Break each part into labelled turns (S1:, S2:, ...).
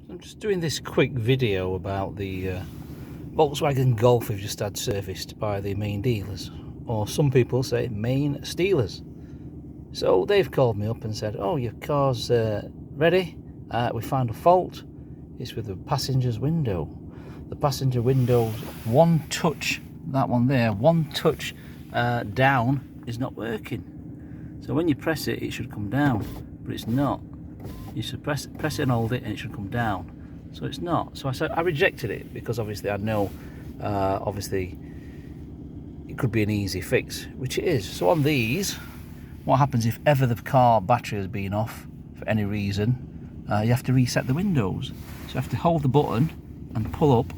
S1: I'm just doing this quick video about the Volkswagen Golf we've just had serviced by the main dealers, or some people say main stealers. So they've called me up and said, oh, your car's ready, we found a fault. It's with the passenger's window. The passenger window's one touch, that one there, one touch down is not working. So when you press it, it should come down, but it's not. You should press it and hold it and it should come down. So it's not. So I said I rejected it because obviously I know obviously it could be an easy fix, which it is. So on these, what happens if ever the car battery has been off for any reason, you have to reset the windows. So you have to hold the button and pull up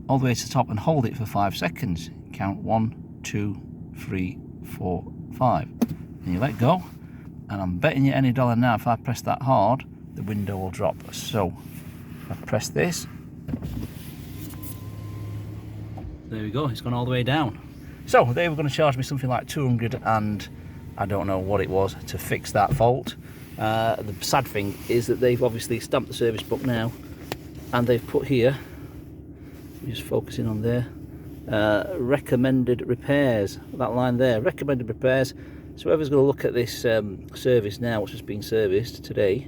S1: all the way to the top and hold it for 5 seconds. Count 1, 2, 3, 4, 5. And you let go. And I'm betting you any dollar now, if I press that hard, the window will drop. So, if I press this, there we go, it's gone all the way down. So, they were going to charge me something like 200 and I don't know what it was to fix that fault. The sad thing is that they've obviously stamped the service book now, and they've put here, just focusing on there, recommended repairs, that line there, recommended repairs. So whoever's going to look at this service now, which has been serviced today,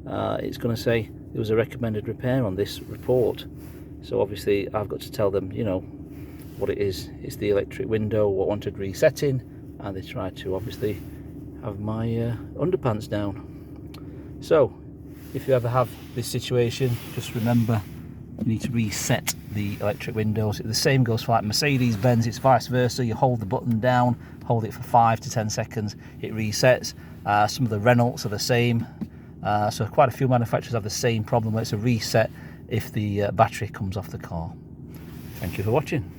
S1: it's going to say there was a recommended repair on this report. So obviously I've got to tell them, you know, what it is. It's the electric window, what wanted resetting, and they tried to obviously have my underpants down. So if you ever have this situation, just remember you need to reset the electric windows. The same goes for like Mercedes-Benz, it's vice versa. You hold the button down, hold it for 5 to 10 seconds, it resets. Some of the Renaults are the same. So quite a few manufacturers have the same problem. It's a reset if the battery comes off the car. Thank you for watching.